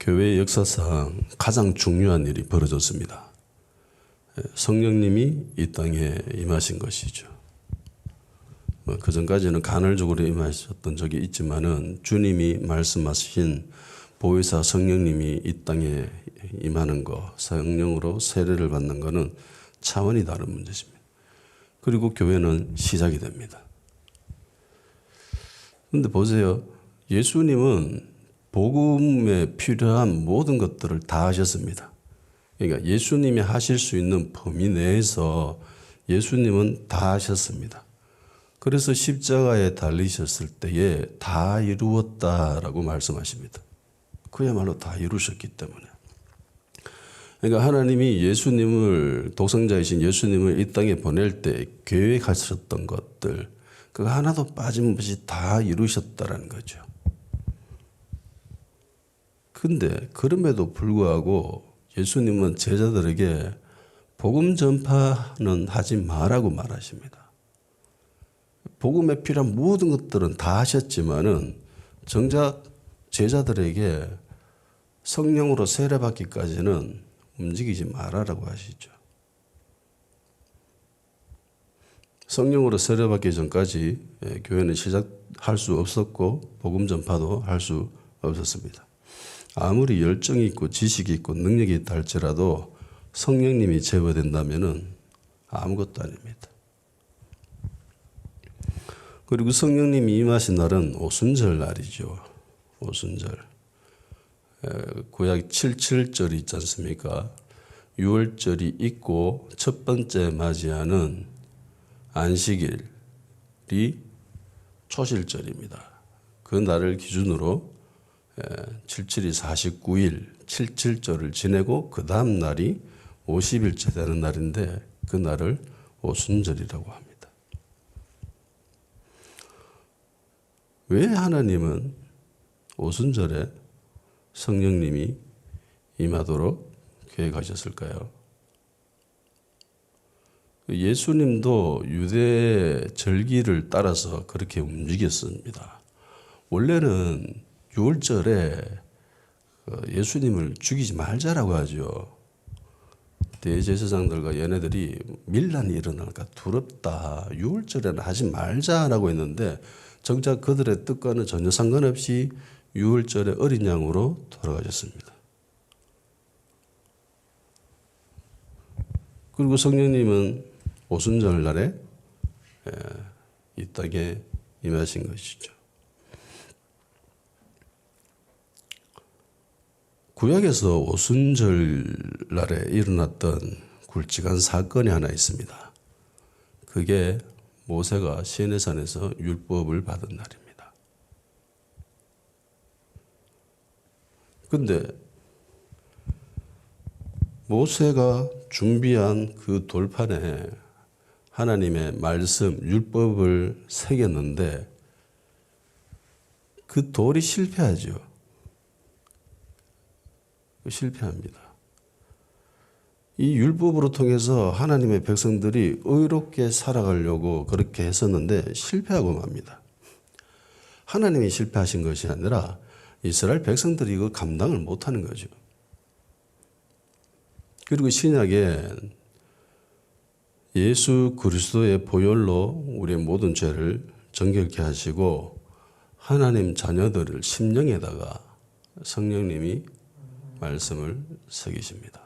교회 역사상 가장 중요한 일이 벌어졌습니다. 성령님이 이 땅에 임하신 것이죠. 그 전까지는 간헐적으로 임하셨던 적이 있지만은 주님이 말씀하신 보혜사 성령님이 이 땅에 임하는 거, 성령으로 세례를 받는 것은 차원이 다른 문제입니다. 그리고 교회는 시작이 됩니다. 그런데 보세요. 예수님은 복음에 필요한 모든 것들을 다 하셨습니다. 그러니까 예수님이 하실 수 있는 범위 내에서 예수님은 다 하셨습니다. 그래서 십자가에 달리셨을 때에 다 이루었다라고 말씀하십니다. 그야말로 다 이루셨기 때문에. 그러니까 하나님이 예수님을, 독생자이신 예수님을 이 땅에 보낼 때 계획하셨던 것들, 그거 하나도 빠짐없이 다 이루셨다라는 거죠. 근데 그럼에도 불구하고 예수님은 제자들에게 복음 전파는 하지 말라고 말하십니다. 복음에 필요한 모든 것들은 다 하셨지만은 정작 제자들에게 성령으로 세례받기까지는 움직이지 말아라고 하시죠. 성령으로 세례받기 전까지 교회는 시작할 수 없었고 복음 전파도 할 수 없었습니다. 아무리 열정이 있고 지식이 있고 능력이 있다 할지라도 성령님이 제거된다면은 아무것도 아닙니다. 그리고 성령님이 임하신 날은 오순절 날이죠. 오순절. 구약 77절이 있지 않습니까? 6월절이 있고 첫 번째 맞이하는 안식일이 초실절입니다. 그 날을 기준으로 77이 49일 77절을 지내고 그 다음 날이 50일째 되는 날인데 그 날을 오순절이라고 합니다. 왜 하나님은 오순절에 성령님이 임하도록 계획하셨을까요? 예수님도 유대 절기를 따라서 그렇게 움직였습니다. 원래는 6월절에 예수님을 죽이지 말자라고 하죠. 대제사장들과 얘네들이 밀란이 일어날까 두렵다. 6월절에는 하지 말자라고 했는데 정작 그들의 뜻과는 전혀 상관없이 6월절에 어린 양으로 돌아가셨습니다. 그리고 성령님은 오순절 날에 이 땅에 임하신 것이죠. 구약에서 오순절 날에 일어났던 굵직한 사건이 하나 있습니다. 그게 모세가 시내산에서 율법을 받은 날입니다. 근데 모세가 준비한 그 돌판에 하나님의 말씀, 율법을 새겼는데 그 돌이 실패하죠. 실패합니다. 이 율법으로 통해서 하나님의 백성들이 의롭게 살아가려고 그렇게 했었는데 실패하고 맙니다. 하나님이 실패하신 것이 아니라 이스라엘 백성들이 이거 감당을 못하는 거죠. 그리고 신약에 예수 그리스도의 보혈로 우리의 모든 죄를 정결케 하시고 하나님 자녀들을 심령에다가 성령님이 말씀을 새기십니다.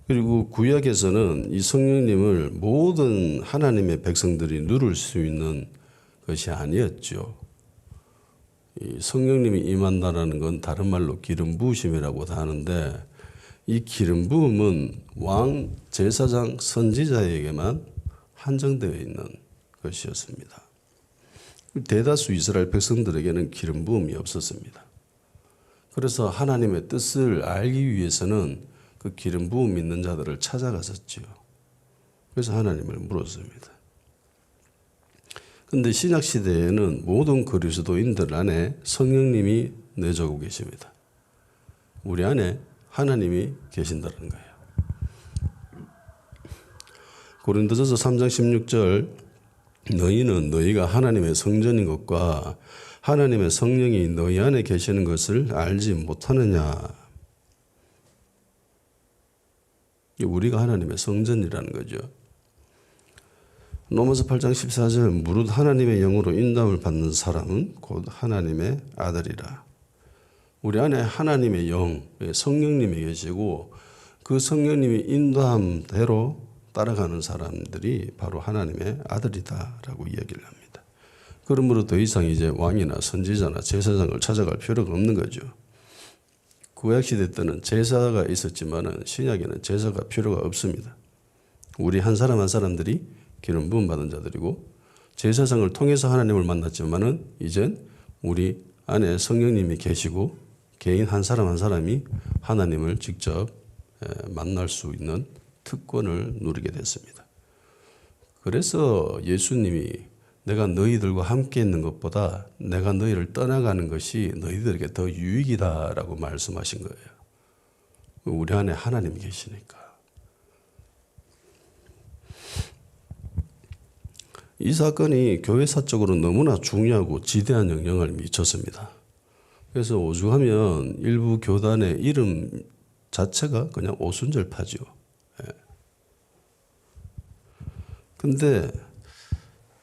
그리고 구약에서는 이 성령님을 모든 하나님의 백성들이 누릴 수 있는 것이 아니었죠. 이 성령님이 임한다라는 건 다른 말로 기름 부으심이라고도 하는데 이 기름 부음은 왕, 제사장, 선지자에게만 한정되어 있는 것이었습니다. 대다수 이스라엘 백성들에게는 기름 부음이 없었습니다. 그래서 하나님의 뜻을 알기 위해서는 그 기름 부음 있는 자들을 찾아갔었죠. 그래서 하나님을 물었습니다. 그런데 신약 시대에는 모든 그리스도인들 안에 성령님이 내주고 계십니다. 우리 안에 하나님이 계신다는 거예요. 고린도전서 3장 16절 너희는 너희가 하나님의 성전인 것과 하나님의 성령이 너희 안에 계시는 것을 알지 못하느냐. 우리가 하나님의 성전이라는 거죠. 로마서 8장 14절 무릇 하나님의 영으로 인도함을 받는 사람은 곧 하나님의 아들이라. 우리 안에 하나님의 영, 성령님이 계시고 그 성령님이 인도함대로 따라가는 사람들이 바로 하나님의 아들이다라고 이야기를 합니다. 그러므로 더 이상 이제 왕이나 선지자나 제사장을 찾아갈 필요가 없는 거죠. 구약시대 때는 제사가 있었지만 신약에는 제사가 필요가 없습니다. 우리 한 사람 한 사람들이 기름 부음 받은 자들이고 제사장을 통해서 하나님을 만났지만은 이젠 우리 안에 성령님이 계시고 개인 한 사람 한 사람이 하나님을 직접 만날 수 있는 특권을 누리게 됐습니다. 그래서 예수님이 내가 너희들과 함께 있는 것보다 내가 너희를 떠나가는 것이 너희들에게 더 유익이다라고 말씀하신 거예요. 우리 안에 하나님이 계시니까. 이 사건이 교회사적으로 너무나 중요하고 지대한 영향을 미쳤습니다. 그래서 오죽하면 일부 교단의 이름 자체가 그냥 오순절파죠. 근데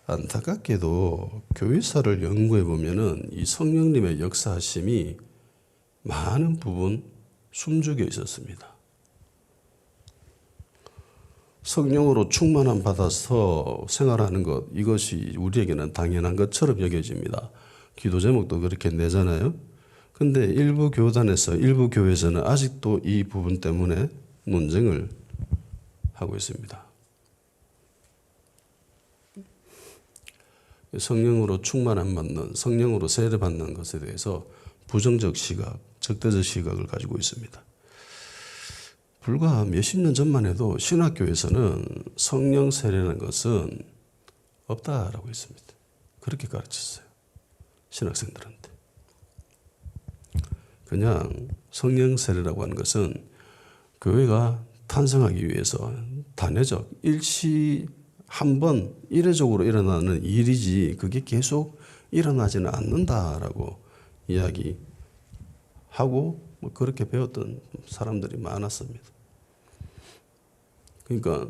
안타깝게도 교회사를 연구해 보면은 이 성령님의 역사하심이 많은 부분 숨죽여 있었습니다. 성령으로 충만함 받아서 생활하는 것, 이것이 우리에게는 당연한 것처럼 여겨집니다. 기도 제목도 그렇게 내잖아요. 근데 일부 교단에서, 일부 교회에서는 아직도 이 부분 때문에 논쟁을 하고 있습니다. 성령으로 충만함 받는, 성령으로 세례받는 것에 대해서 부정적 시각, 적대적 시각을 가지고 있습니다. 불과 몇십 년 전만 해도 신학교에서는 성령 세례라는 것은 없다라고 했습니다. 그렇게 가르쳤어요. 신학생들한테. 그냥 성령 세례라고 하는 것은 교회가 탄생하기 위해서 단회적, 일시 한 번 이례적으로 일어나는 일이지 그게 계속 일어나지는 않는다라고 이야기하고 뭐 그렇게 배웠던 사람들이 많았습니다. 그러니까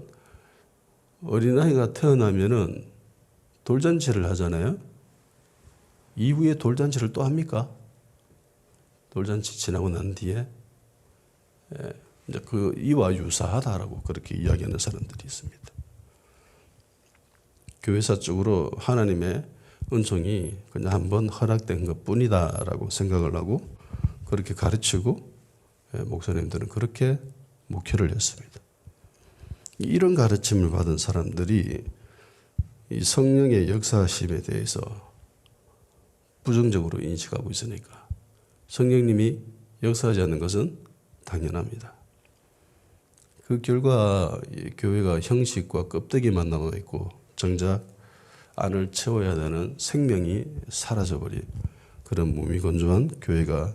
어린아이가 태어나면은 돌잔치를 하잖아요. 이후에 돌잔치를 또 합니까? 돌잔치 지나고 난 뒤에 이제 그 이와 유사하다라고 그렇게 이야기하는 사람들이 있습니다. 교회사적으로 하나님의 은총이 그냥 한번 허락된 것뿐이다라고 생각을 하고 그렇게 가르치고 목사님들은 그렇게 목회를 했습니다. 이런 가르침을 받은 사람들이 이 성령의 역사심에 대해서 부정적으로 인식하고 있으니까 성령님이 역사하지 않는 것은 당연합니다. 그 결과 교회가 형식과 껍데기만 남아 있고 정작 안을 채워야 되는 생명이 사라져버린 그런 무미건조한 교회가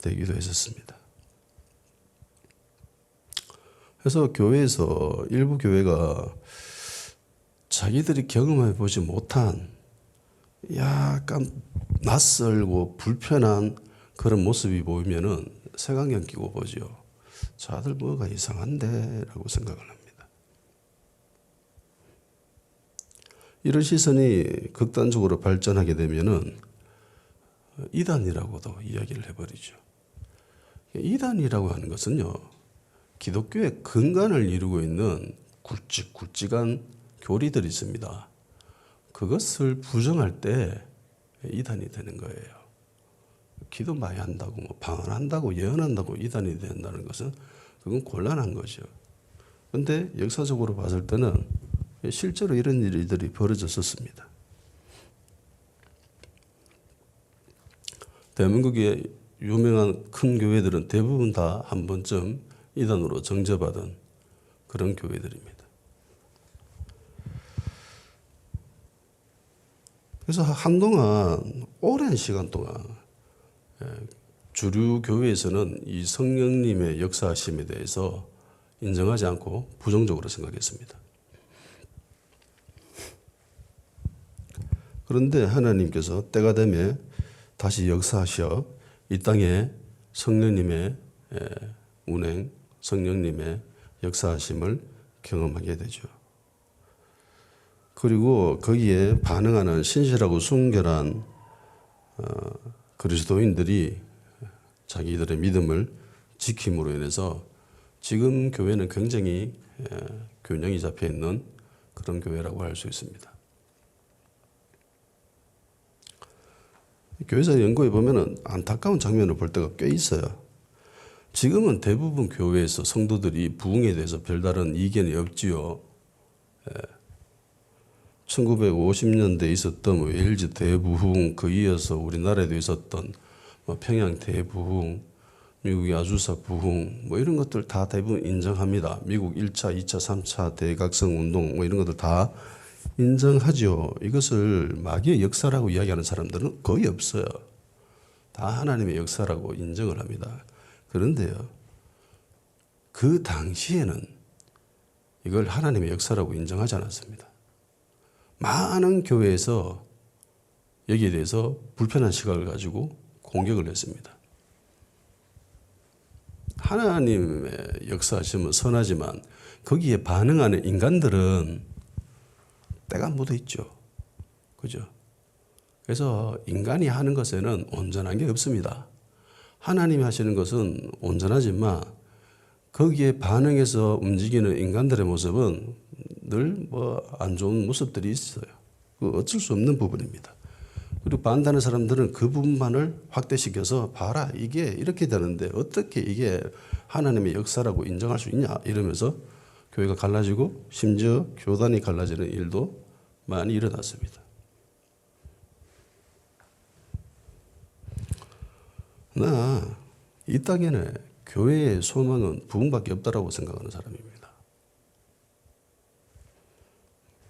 되기도 했었습니다. 그래서 교회에서 일부 교회가 자기들이 경험해 보지 못한 약간 낯설고 불편한 그런 모습이 보이면은 색안경 끼고 보죠. 저들 뭐가 이상한데 라고 생각을 합니다. 이런 시선이 극단적으로 발전하게 되면은 이단이라고도 이야기를 해버리죠. 이단이라고 하는 것은요, 기독교의 근간을 이루고 있는 굵직굵직한 교리들이 있습니다. 그것을 부정할 때 이단이 되는 거예요. 기도 많이 한다고, 뭐 방언한다고, 예언한다고 이단이 된다는 것은 그건 곤란한 거죠. 그런데 역사적으로 봤을 때는 실제로 이런 일들이 벌어졌었습니다. 대한민국의 유명한 큰 교회들은 대부분 다 한 번쯤 이단으로 정죄받은 그런 교회들입니다. 그래서 한동안 오랜 시간 동안 주류 교회에서는 이 성령님의 역사하심에 대해서 인정하지 않고 부정적으로 생각했습니다. 그런데 하나님께서 때가 되면 다시 역사하셔 이 땅에 성령님의 운행, 성령님의 역사하심을 경험하게 되죠. 그리고 거기에 반응하는 신실하고 순결한 그리스도인들이 자기들의 믿음을 지킴으로 인해서 지금 교회는 굉장히 균형이 잡혀 있는 그런 교회라고 할 수 있습니다. 교회사 연구해 보면은 안타까운 장면을 볼 때가 꽤 있어요. 지금은 대부분 교회에서 성도들이 부흥에 대해서 별다른 이견이 없지요. 1950년대에 있었던 웨일즈 대부흥, 그 이어서 우리나라에도 있었던 평양 대부흥, 미국의 아주사 부흥, 이런 것들 다 대부분 인정합니다. 미국 1차, 2차, 3차 대각성 운동, 이런 것들 다 인정하죠. 이것을 마귀의 역사라고 이야기하는 사람들은 거의 없어요. 다 하나님의 역사라고 인정을 합니다. 그런데요, 그 당시에는 이걸 하나님의 역사라고 인정하지 않았습니다. 많은 교회에서 여기에 대해서 불편한 시각을 가지고 공격을 했습니다. 하나님의 역사하심은 선하지만 거기에 반응하는 인간들은 때가 묻어 있죠. 그죠? 그래서 인간이 하는 것에는 온전한 게 없습니다. 하나님이 하시는 것은 온전하지만 거기에 반응해서 움직이는 인간들의 모습은 늘 안 좋은 모습들이 있어요. 그 어쩔 수 없는 부분입니다. 그리고 반대하는 사람들은 그 부분만을 확대시켜서 봐라, 이게 이렇게 되는데 어떻게 이게 하나님의 역사라고 인정할 수 있냐 이러면서 교회가 갈라지고 심지어 교단이 갈라지는 일도 많이 일어났습니다. 나 이 땅에는 교회의 소망은 부흥밖에 없다라고 생각하는 사람입니다.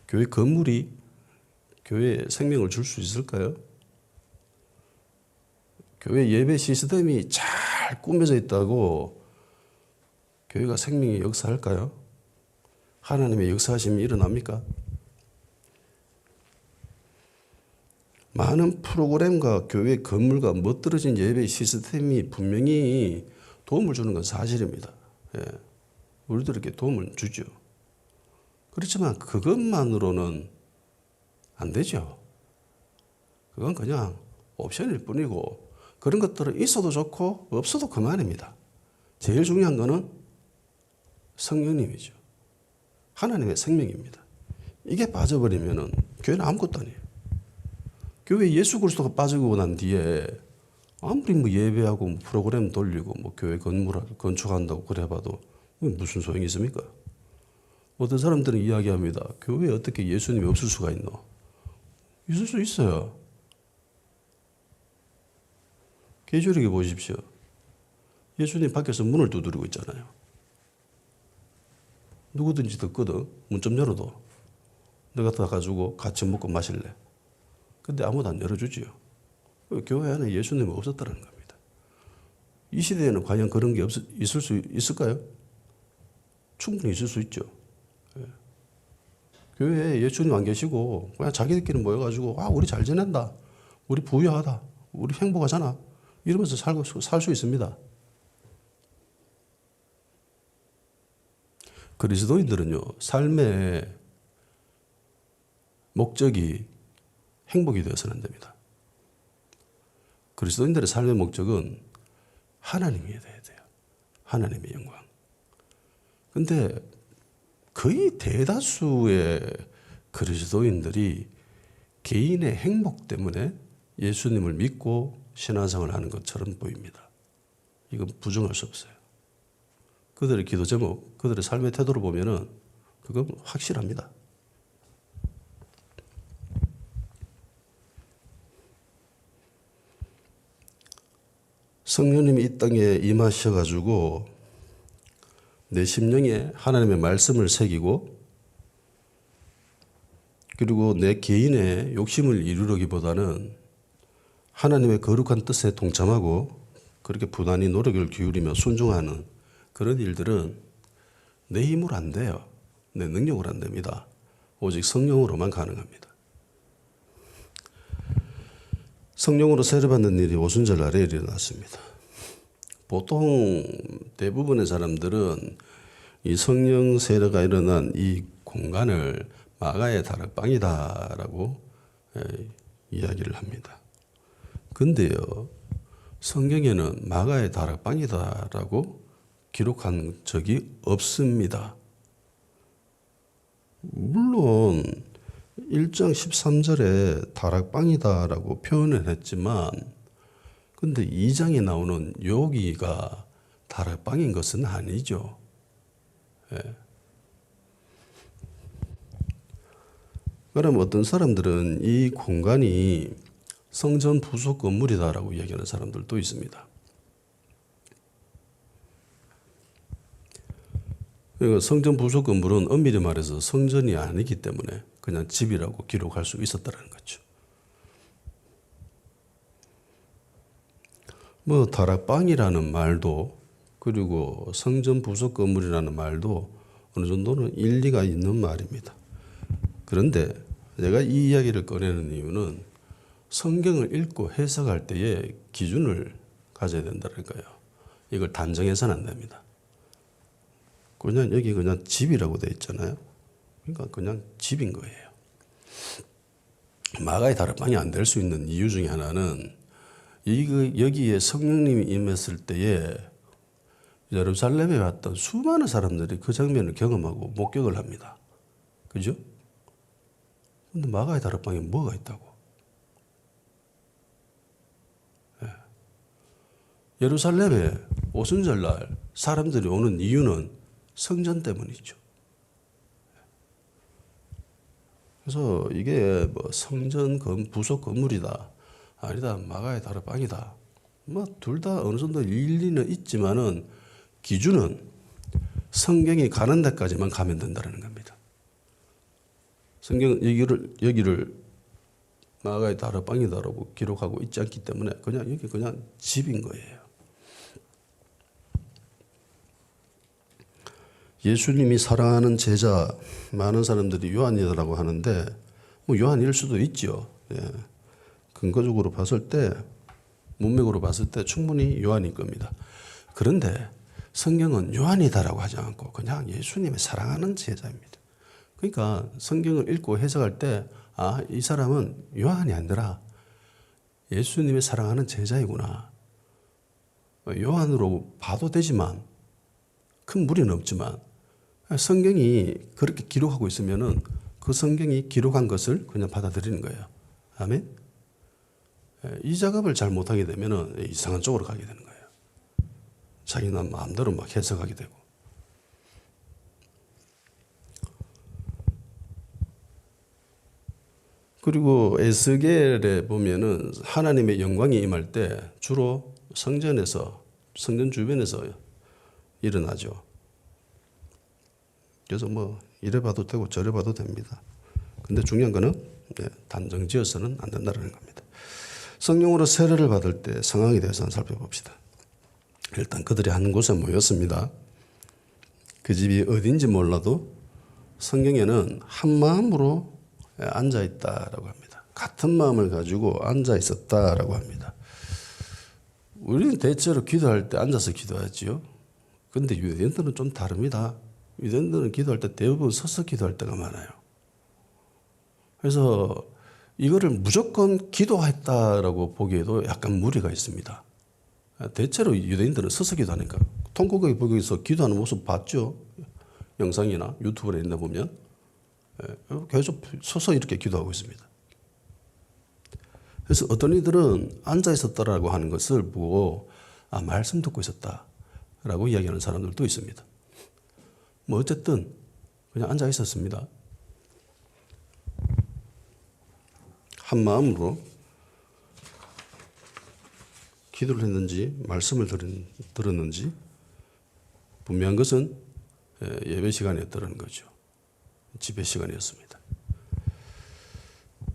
교회 건물이 교회에 생명을 줄 수 있을까요? 교회 예배 시스템이 잘 꾸며져 있다고 교회가 생명의 역사할까요? 하나님의 역사하심이 일어납니까? 많은 프로그램과 교회 건물과 멋들어진 예배 시스템이 분명히 도움을 주는 건 사실입니다. 우리들에게 도움을 주죠. 그렇지만 그것만으로는 안 되죠. 그건 그냥 옵션일 뿐이고 그런 것들은 있어도 좋고 없어도 그만입니다. 제일 중요한 거는 성령님이죠. 하나님의 생명입니다. 이게 빠져버리면은 교회는 아무것도 아니에요. 교회 예수 그리스도가 빠지고 난 뒤에 아무리 예배하고 프로그램 돌리고 교회 건물 건축한다고 그래봐도 무슨 소용이 있습니까? 어떤 사람들은 이야기합니다. 교회에 어떻게 예수님이 없을 수가 있노? 있을 수 있어요. 계시록에 보십시오. 예수님 밖에서 문을 두드리고 있잖아요. 누구든지 듣거든. 문 좀 열어도. 내가 다 가지고 같이 먹고 마실래. 근데 아무도 안 열어주지요. 교회 안에 예수님이 없었다는 겁니다. 이 시대에는 과연 그런 게 있을 수 있을까요? 충분히 있을 수 있죠. 교회에 예수님 안 계시고 그냥 자기들끼리 모여가지고 우리 잘 지낸다. 우리 부유하다. 우리 행복하잖아. 이러면서 살 수 있습니다. 그리스도인들은요. 삶의 목적이 행복이 되어서는 안 됩니다. 그리스도인들의 삶의 목적은 하나님이 되어야 돼요. 하나님의 영광. 근데 거의 대다수의 그리스도인들이 개인의 행복 때문에 예수님을 믿고 신앙생활을 하는 것처럼 보입니다. 이건 부정할 수 없어요. 그들의 기도 제목, 그들의 삶의 태도를 보면은 그건 확실합니다. 성령님이 이 땅에 임하셔가지고 내 심령에 하나님의 말씀을 새기고 그리고 내 개인의 욕심을 이루려기보다는 하나님의 거룩한 뜻에 동참하고 그렇게 부단히 노력을 기울이며 순종하는 그런 일들은 내 힘으로 안 돼요. 내 능력으로 안 됩니다. 오직 성령으로만 가능합니다. 성령으로 세례받는 일이 오순절날에 일어났습니다. 보통 대부분의 사람들은 이 성령 세례가 일어난 이 공간을 마가의 다락방이다라고 이야기를 합니다. 근데요, 성경에는 마가의 다락방이다라고 기록한 적이 없습니다. 물론 1장 13절에 다락방이다라고 표현을 했지만 근데 2장에 나오는 여기가 다락방인 것은 아니죠. 예. 그럼 어떤 사람들은 이 공간이 성전 부속 건물이다라고 이야기하는 사람들도 있습니다. 그러니까 성전 부속 건물은 엄밀히 말해서 성전이 아니기 때문에 그냥 집이라고 기록할 수 있었다는 거죠. 뭐 다락방이라는 말도 그리고 성전 부속 건물이라는 말도 어느 정도는 일리가 있는 말입니다. 그런데 제가 이 이야기를 꺼내는 이유는 성경을 읽고 해석할 때에 기준을 가져야 된다는 거예요. 이걸 단정해서는 안 됩니다. 그냥 여기 그냥 집이라고 되어 있잖아요. 그러니까 그냥 집인 거예요. 마가의 다락방이 안 될 수 있는 이유 중에 하나는 여기에 성령님이 임했을 때에 예루살렘에 왔던 수많은 사람들이 그 장면을 경험하고 목격을 합니다. 그죠? 근데 마가의 다락방에 뭐가 있다고? 예. 예루살렘에 오순절날 사람들이 오는 이유는 성전 때문이죠. 그래서 이게 뭐 성전 부속 건물이다. 아니다. 마가의 다락방이다. 뭐 둘 다 어느 정도 일리는 있지만은 기준은 성경이 가는 데까지만 가면 된다는 겁니다. 성경 여기를 마가의 다락방이다라고 기록하고 있지 않기 때문에 그냥 여기 그냥 집인 거예요. 예수님이 사랑하는 제자 많은 사람들이 요한이라고 하는데 뭐 요한일 수도 있죠. 예. 근거적으로 봤을 때 문맥으로 봤을 때 충분히 요한일 겁니다. 그런데 성경은 요한이다라고 하지 않고 그냥 예수님의 사랑하는 제자입니다. 그러니까 성경을 읽고 해석할 때 이 사람은 요한이 아니라 예수님의 사랑하는 제자이구나. 요한으로 봐도 되지만 큰 무리는 없지만 성경이 그렇게 기록하고 있으면은 그 성경이 기록한 것을 그냥 받아들이는 거예요. 아멘. 이 작업을 잘 못하게 되면은 이상한 쪽으로 가게 되는 거예요. 자기는 마음대로 막 해석하게 되고. 그리고 에스겔에 보면은 하나님의 영광이 임할 때 주로 성전에서, 성전 주변에서 일어나죠. 그래서 뭐 이래 봐도 되고 저래 봐도 됩니다. 근데 중요한 거는 단정 지어서는 안 된다는 겁니다. 성령으로 세례를 받을 때 상황에 대해서 한번 살펴봅시다. 일단 그들이 한 곳에 모였습니다. 그 집이 어딘지 몰라도 성경에는 한 마음으로 앉아 있다라고 합니다. 같은 마음을 가지고 앉아 있었다라고 합니다. 우리는 대체로 기도할 때 앉아서 기도하지요. 근데 유대인들은 좀 다릅니다. 유대인들은 기도할 때 대부분 서서 기도할 때가 많아요. 그래서 이거를 무조건 기도했다라고 보기에도 약간 무리가 있습니다. 대체로 유대인들은 서서 기도하니까 통곡에 보기에서 기도하는 모습 봤죠. 영상이나 유튜브에 있나 보면 계속 서서 이렇게 기도하고 있습니다. 그래서 어떤 이들은 앉아 있었다라고 하는 것을 보고 말씀 듣고 있었다라고 이야기하는 사람들도 있습니다. 뭐 어쨌든 그냥 앉아 있었습니다. 한 마음으로 기도를 했는지 말씀을 들었는지 분명한 것은 예배 시간이었다는 거죠. 집회 시간이었습니다.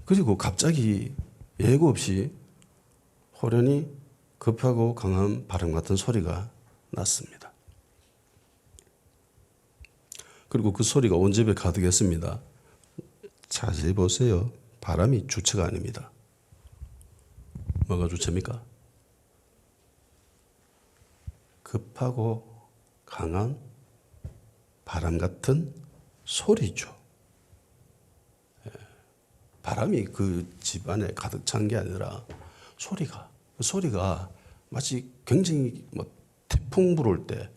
그리고 갑자기 예고 없이 호련히 급하고 강한 바람 같은 소리가 났습니다. 그리고 그 소리가 온 집에 가득했습니다. 자세히 보세요. 바람이 주체가 아닙니다. 뭐가 주체입니까? 급하고 강한 바람 같은 소리죠. 바람이 그 집안에 가득 찬 게 아니라 그 소리가 마치 굉장히 태풍 불을 때,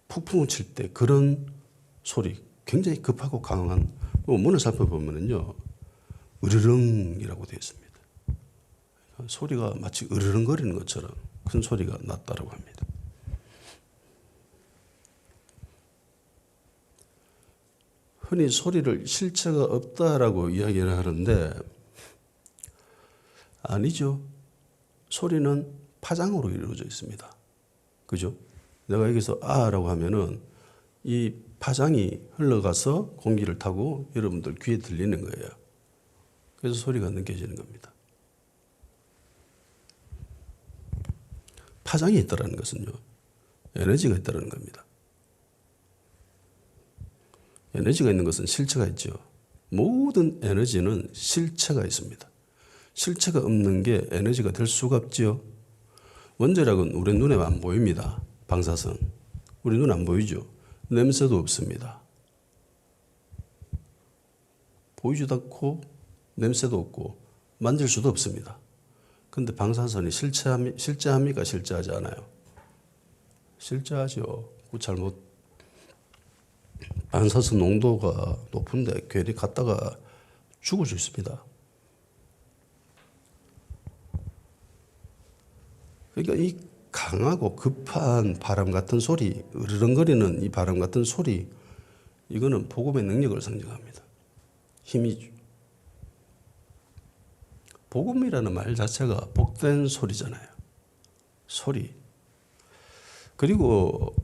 폭풍을 칠 때 그런 소리, 굉장히 급하고 강한, 문을 살펴보면요, 으르렁이라고 되어 있습니다. 소리가 마치 으르렁거리는 것처럼 큰 소리가 났다고 합니다. 흔히 소리를 실체가 없다라고 이야기를 하는데 아니죠. 소리는 파장으로 이루어져 있습니다. 그죠? 내가 여기서 아라고 하면은 이 파장이 흘러가서 공기를 타고 여러분들 귀에 들리는 거예요. 그래서 소리가 느껴지는 겁니다. 파장이 있다는 것은요, 에너지가 있다는 겁니다. 에너지가 있는 것은 실체가 있죠. 모든 에너지는 실체가 있습니다. 실체가 없는 게 에너지가 될 수가 없지요. 원자력은 우리 눈에 안 보입니다. 방사선. 우리 눈 안 보이죠. 냄새도 없습니다. 보이지도 않고 냄새도 없고 만질 수도 없습니다. 그런데 방사선이 실제합니까? 실제하지 않아요? 실제하죠. 잘못 방사선 농도가 높은데 괜히 갔다가 죽을 수 있습니다. 그러니까 이 강하고 급한 바람 같은 소리, 으르렁거리는 이 바람 같은 소리, 이거는 복음의 능력을 상징합니다. 힘이죠. 복음이라는 말 자체가 복된 소리잖아요. 소리. 그리고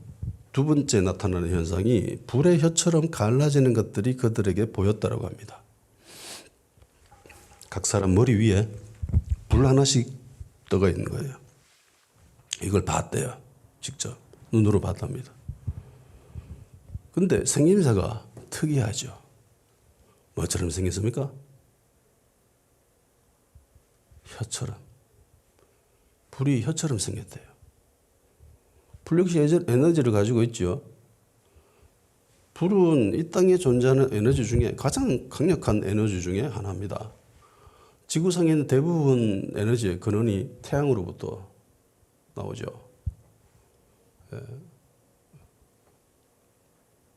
두 번째 나타나는 현상이 불의 혀처럼 갈라지는 것들이 그들에게 보였다고 합니다. 각 사람 머리 위에 불 하나씩 떠가 있는 거예요. 이걸 봤대요. 직접 눈으로 봤답니다. 근데 생김새가 특이하죠. 뭐처럼 생겼습니까? 혀처럼. 불이 혀처럼 생겼대요. 불 역시 에너지를 가지고 있죠. 불은 이 땅에 존재하는 에너지 중에 가장 강력한 에너지 중에 하나입니다. 지구상에 있는 대부분 에너지의 근원이 태양으로부터 나오죠.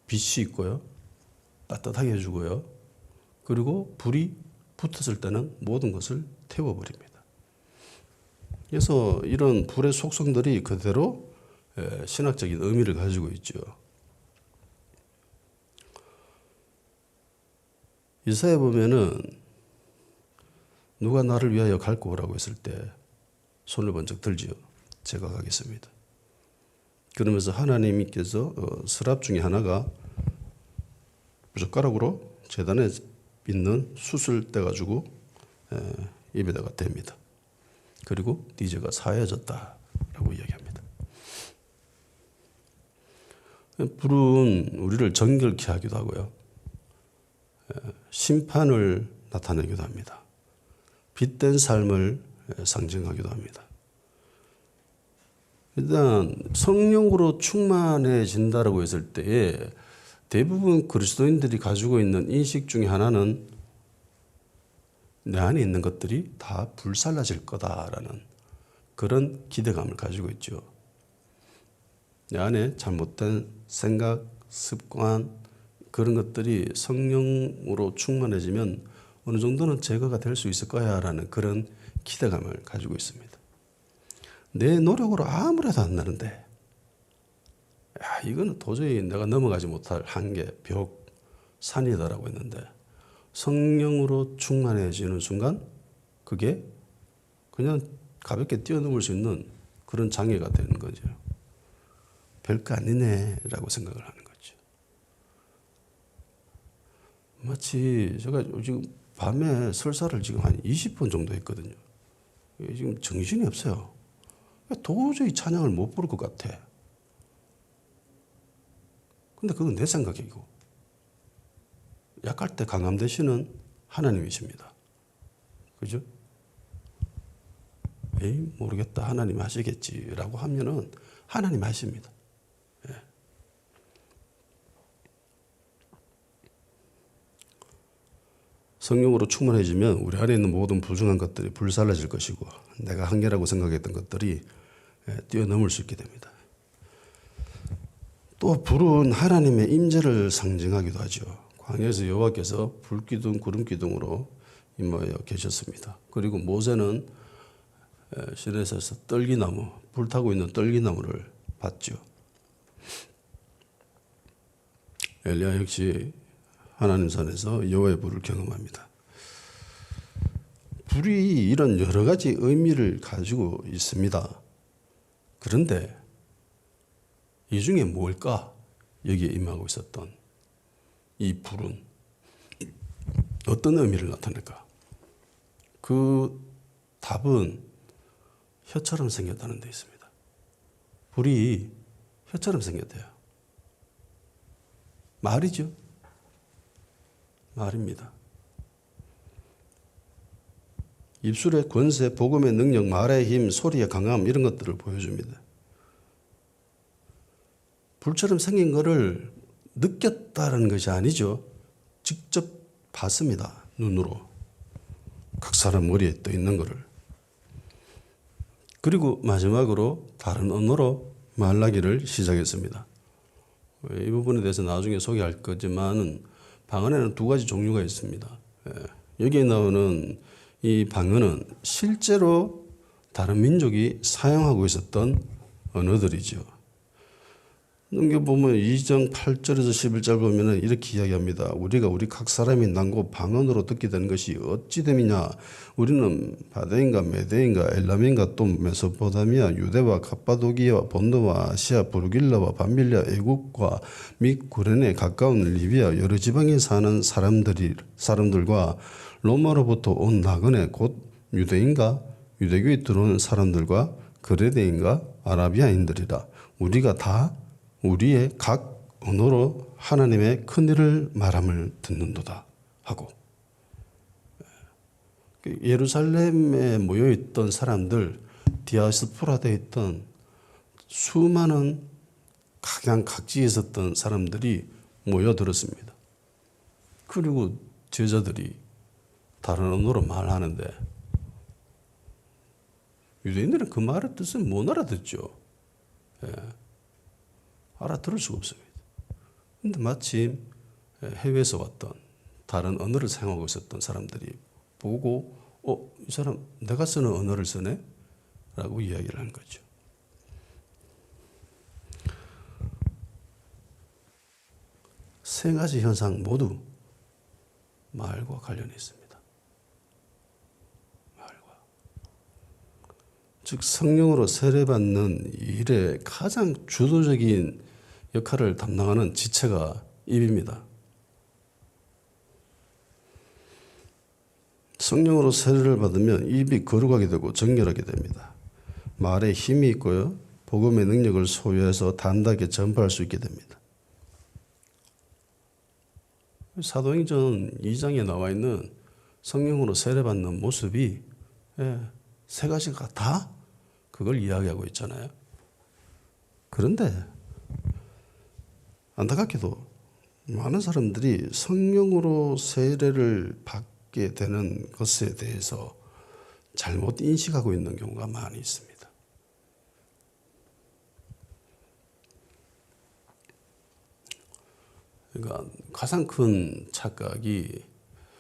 빛이 있고요. 따뜻하게 해주고요. 그리고 불이 붙었을 때는 모든 것을 태워버립니다. 그래서 이런 불의 속성들이 그대로 신학적인 의미를 가지고 있죠. 이사야 보면은 누가 나를 위하여 갈고 오라고 했을 때 손을 번쩍 들지요. 제가 가겠습니다. 그러면서 하나님께서 서랍 중에 하나가 젓가락으로 제단에 있는 숯을 떼가지고 입에다가 댑니다. 그리고 네 죄가 사해졌다라고 이야기합니다. 불은 우리를 정결케 하기도 하고요. 심판을 나타내기도 합니다. 빛된 삶을 상징하기도 합니다. 일단 성령으로 충만해진다라고 했을 때에 대부분 그리스도인들이 가지고 있는 인식 중에 하나는 내 안에 있는 것들이 다 불살라질 거다라는 그런 기대감을 가지고 있죠. 내 안에 잘못된 생각, 습관 그런 것들이 성령으로 충만해지면 어느 정도는 제거가 될 수 있을 거야라는 그런 기대감을 가지고 있습니다. 내 노력으로 아무래도 안 나는데 이거는 도저히 내가 넘어가지 못할 한계, 벽, 산이다라고 했는데 성령으로 충만해지는 순간 그게 그냥 가볍게 뛰어넘을 수 있는 그런 장애가 되는 거죠. 별거 아니네라고 생각을 하는 거죠. 마치 제가 지금 밤에 설사를 지금 한 20분 정도 했거든요. 지금 정신이 없어요. 도저히 찬양을 못 부를 것 같아. 근데 그건 내 생각이고 약할 때 강함 되시는 하나님이십니다. 그죠? 에이 모르겠다 하나님 하시겠지라고 하면은 하나님 하십니다. 예. 성령으로 충만해지면 우리 안에 있는 모든 부정한 것들이 불살라질 것이고 내가 한계라고 생각했던 것들이 뛰어넘을 수 있게 됩니다. 또 불은 하나님의 임재를 상징하기도 하죠. 광야에서 여호와께서 불기둥 구름기둥으로 임하여 계셨습니다. 그리고 모세는 시내에서 떨기나무, 불타고 있는 떨기나무를 봤죠. 엘리야 역시 하나님 산에서 여호와의 불을 경험합니다. 불이 이런 여러 가지 의미를 가지고 있습니다. 그런데 이 중에 뭘까? 여기에 임하고 있었던 이 불은 어떤 의미를 나타낼까? 그 답은 혀처럼 생겼다는 데 있습니다. 불이 혀처럼 생겼대요. 말이죠. 말입니다. 입술의 권세, 복음의 능력, 말의 힘, 소리의 강함 이런 것들을 보여줍니다. 불처럼 생긴 것을 느꼈다는 것이 아니죠. 직접 봤습니다. 눈으로. 각 사람 머리에 떠 있는 것을. 그리고 마지막으로 다른 언어로 말하기를 시작했습니다. 이 부분에 대해서 나중에 소개할 거지만 방언에는 두 가지 종류가 있습니다. 여기에 나오는 이 방언은 실제로 다른 민족이 사용하고 있었던 언어들이죠. 넘겨보면 2장 8절에서 11절 보면 이렇게 이야기합니다. 우리가 우리 각 사람이 난고 방언으로 듣게 되는 것이 어찌 됨이냐. 우리는 바데인가 메데인가 엘람인가 또 메소포타미아 유대와 갑바도기아 본도와 아시아 부르길라와 밤빌리아 애국과 및 구레네 가까운 리비아 여러 지방에 사는 사람들과 로마로부터 온 나그네 곧 유대인가 유대교에 들어오는 사람들과 그레데인가 아라비아인들이라. 우리가 다 우리의 각 언어로 하나님의 큰 일을 말함을 듣는도다 하고, 예루살렘에 모여있던 사람들, 디아스포라되어 있던 수많은 각양각지에 있었던 사람들이 모여들었습니다. 그리고 제자들이 다른 언어로 말하는데 유대인들은 그 말의 뜻은 못 알아듣죠. 알아들을 수가 없습니다. 그런데 마침 해외에서 왔던 다른 언어를 사용하고 있었던 사람들이 보고 이 사람 내가 쓰는 언어를 쓰네? 라고 이야기를 한 거죠. 세 가지 현상 모두 말과 관련이 있습니다. 즉 성령으로 세례받는 일의 가장 주도적인 역할을 담당하는 지체가 입입니다. 성령으로 세례를 받으면 입이 거룩하게 되고 정결하게 됩니다. 말에 힘이 있고요. 복음의 능력을 소유해서 단단하게 전파할 수 있게 됩니다. 사도행전 2장에 나와 있는 성령으로 세례받는 모습이 세 가지가 다 그걸 이야기하고 있잖아요. 그런데 안타깝게도 많은 사람들이 성령으로 세례를 받게 되는 것에 대해서 잘못 인식하고 있는 경우가 많이 있습니다. 그러니까 가장 큰 착각이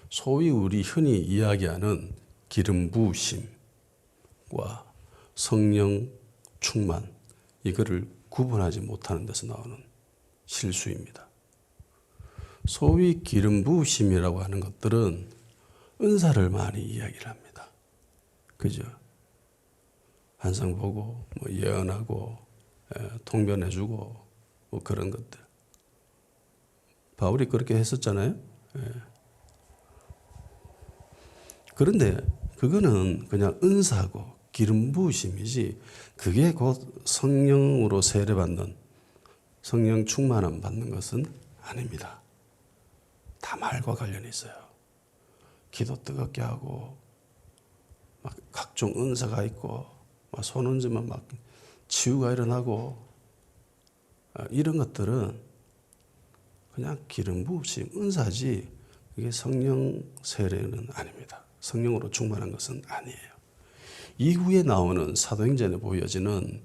소위 우리 흔히 이야기하는 기름 부으심과 성령 충만, 이거를 구분하지 못하는 데서 나오는 실수입니다. 소위 기름 부으심이라고 하는 것들은 은사를 많이 이야기를 합니다. 그죠? 환상 보고, 예언하고, 통변해주고, 그런 것들. 바울이 그렇게 했었잖아요. 그런데 그거는 그냥 은사고 기름 부으심이지 그게 곧 성령으로 세례받는 성령 충만함 받는 것은 아닙니다. 다 말과 관련이 있어요. 기도 뜨겁게 하고 막 각종 은사가 있고 막 손 얹으면 막 치유가 일어나고 이런 것들은 그냥 기름 부으심 은사지 이게 성령 세례는 아닙니다. 성령으로 충만한 것은 아니에요. 이후에 나오는 사도행전에 보여지는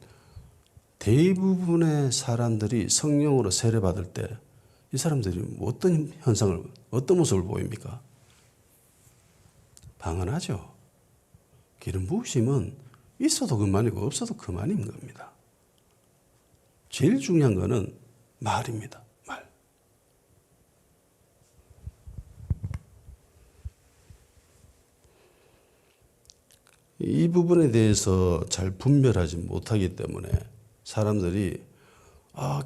대부분의 사람들이 성령으로 세례받을 때 이 사람들이 어떤 현상을, 어떤 모습을 보입니까? 방언하죠. 기름 부으심은 있어도 그만이고 없어도 그만인 겁니다. 제일 중요한 거는 말입니다. 말. 이 부분에 대해서 잘 분별하지 못하기 때문에 사람들이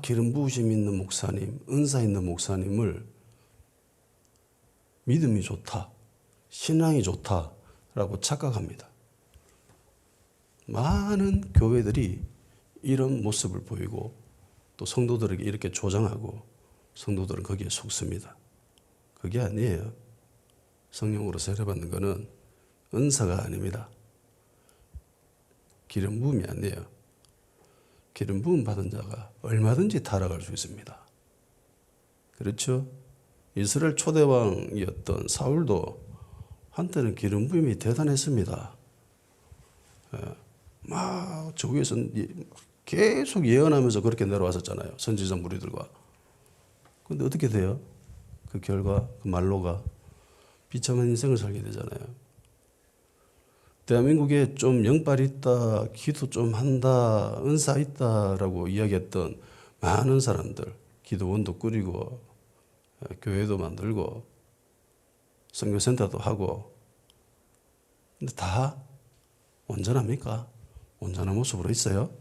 기름 부으심 있는 목사님, 은사 있는 목사님을 믿음이 좋다, 신앙이 좋다라고 착각합니다. 많은 교회들이 이런 모습을 보이고 또 성도들에게 이렇게 조장하고 성도들은 거기에 속습니다. 그게 아니에요. 성령으로 세례받는 것은 은사가 아닙니다. 기름 부음이 아니에요. 기름 부음 받은 자가 얼마든지 타락할 수 있습니다. 그렇죠? 이스라엘 초대왕이었던 사울도 한때는 기름 부음이 대단했습니다. 막 저기에서 계속 예언하면서 그렇게 내려왔었잖아요. 선지자 무리들과. 그런데 어떻게 돼요? 그 결과, 그 말로가 비참한 인생을 살게 되잖아요. 대한민국에 좀 영빨 있다, 기도 좀 한다, 은사 있다라고 이야기했던 많은 사람들, 기도원도 꾸리고, 교회도 만들고, 선교센터도 하고, 근데 다 온전합니까? 온전한 모습으로 있어요?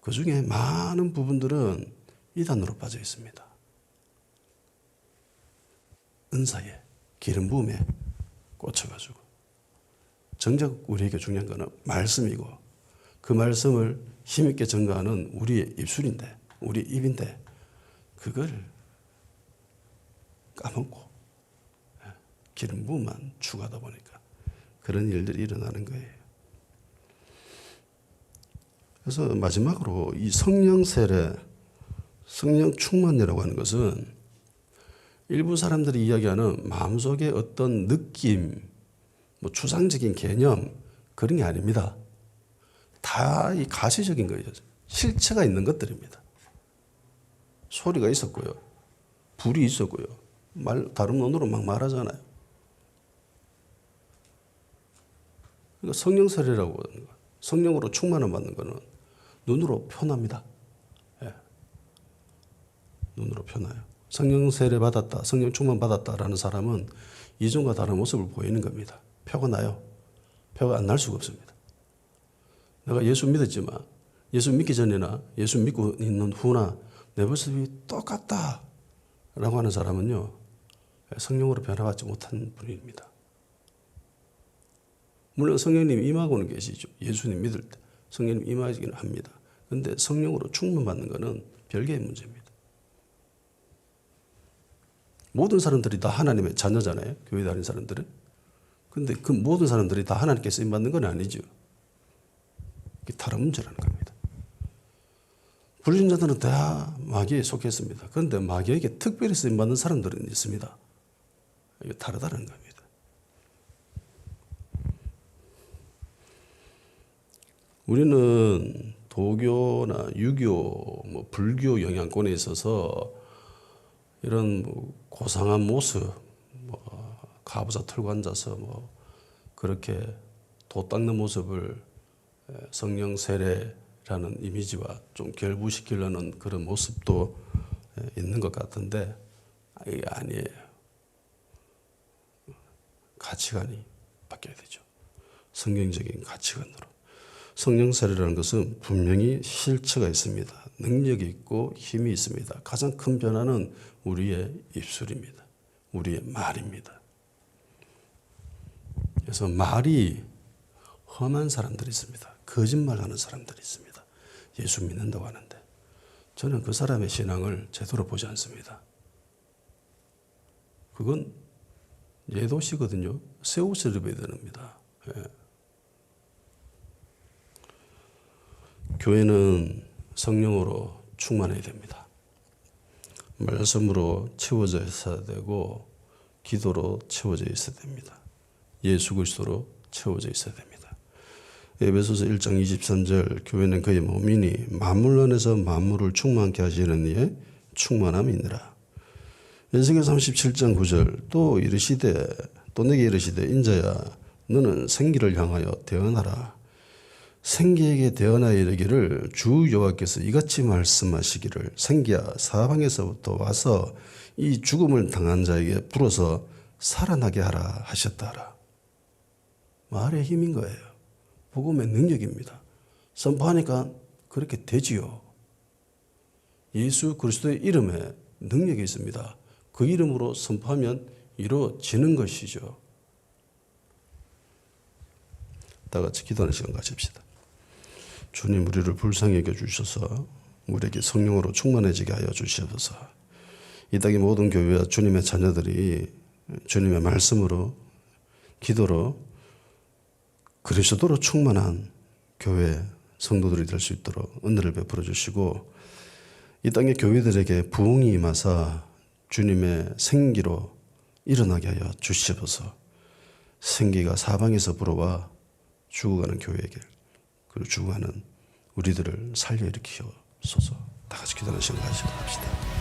그 중에 많은 부분들은 이단으로 빠져 있습니다. 은사에, 기름 부음에 꽂혀가지고. 정작 우리에게 중요한 것은 말씀이고 그 말씀을 힘있게 전가하는 우리의 입술인데 우리 입인데 그걸 까먹고 기름 부음만 추가하다 보니까 그런 일들이 일어나는 거예요. 그래서 마지막으로 이 성령 세례, 성령 충만이라고 하는 것은 일부 사람들이 이야기하는 마음속에 어떤 느낌, 뭐 추상적인 개념 그런 게 아닙니다. 다 이 가시적인 거예요. 실체가 있는 것들입니다. 소리가 있었고요. 불이 있었고요. 다른 언어로 막 말하잖아요. 그러니까 성령 세례라고 하는 거, 성령으로 충만을 받는 거는 눈으로 표납니다. 예. 눈으로 표나요. 성령 세례 받았다, 성령 충만 받았다라는 사람은 이전과 다른 모습을 보이는 겁니다. 표가 나요. 표가 안 날 수가 없습니다. 내가 예수 믿었지만 예수 믿기 전이나 예수 믿고 있는 후나 내 모습이 똑같다 라고 하는 사람은요, 성령으로 변화받지 못한 분입니다. 물론 성령님 임하고는 계시죠. 예수님 믿을 때 성령님 임하기는 합니다. 그런데 성령으로 충만받는 것은 별개의 문제입니다. 모든 사람들이 다 하나님의 자녀잖아요. 교회 다니는 사람들은. 그런데 그 모든 사람들이 다 하나님께 쓰임받는 건 아니죠. 이게 다른 문제라는 겁니다. 불신자들은 다 마귀에 속했습니다. 그런데 마귀에게 특별히 쓰임받는 사람들은 있습니다. 이게 다르다는 겁니다. 우리는 도교나 유교, 불교 영향권에 있어서 이런 고상한 모습, 가부좌 털고 앉아서 그렇게 도 닦는 모습을 성령 세례라는 이미지와 좀 결부시키려는 그런 모습도 있는 것 같은데 이게 아니에요. 가치관이 바뀌어야 되죠. 성경적인 가치관으로. 성령 세례라는 것은 분명히 실체가 있습니다. 능력이 있고 힘이 있습니다. 가장 큰 변화는 우리의 입술입니다. 우리의 말입니다. 그래서 말이 험한 사람들이 있습니다. 거짓말하는 사람들이 있습니다. 예수 믿는다고 하는데 저는 그 사람의 신앙을 제대로 보지 않습니다. 그건 예도시거든요. 새 옷을 입어야 됩니다. 교회는 성령으로 충만해야 됩니다. 말씀으로 채워져 있어야 되고 기도로 채워져 있어야 됩니다. 예수 그리스도로 채워져 있어야 됩니다. 에베소서 1장 23절 교회는 그의 몸이니 만물 안에서 만물을 충만케 하시는 이의 충만함이 있느라. 에스겔 37장 9절 또 이르시되 또 내게 이르시되 인자야 너는 생기를 향하여 대언하라. 생기에게 대언하여 이르기를 주 여호와께서 이같이 말씀하시기를 생기야 사방에서부터 와서 이 죽음을 당한 자에게 불어서 살아나게 하라 하셨다라. 말의 힘인 거예요. 복음의 능력입니다. 선포하니까 그렇게 되지요. 예수 그리스도의 이름에 능력이 있습니다. 그 이름으로 선포하면 이루어지는 것이죠. 다 같이 기도하는 시간 가집시다. 주님 우리를 불쌍히 여겨주셔서 우리에게 성령으로 충만해지게 하여 주시옵소서. 이 땅의 모든 교회와 주님의 자녀들이 주님의 말씀으로 기도로 그리스도로 충만한 교회 성도들이 될 수 있도록 은혜를 베풀어 주시고 이 땅의 교회들에게 부흥이 임하사 주님의 생기로 일어나게 하여 주시옵소서. 생기가 사방에서 불어와 죽어가는 교회에게 그리고 죽어가는 우리들을 살려 일으키소서. 다 같이 기도하는 시간 가지도록 합시다.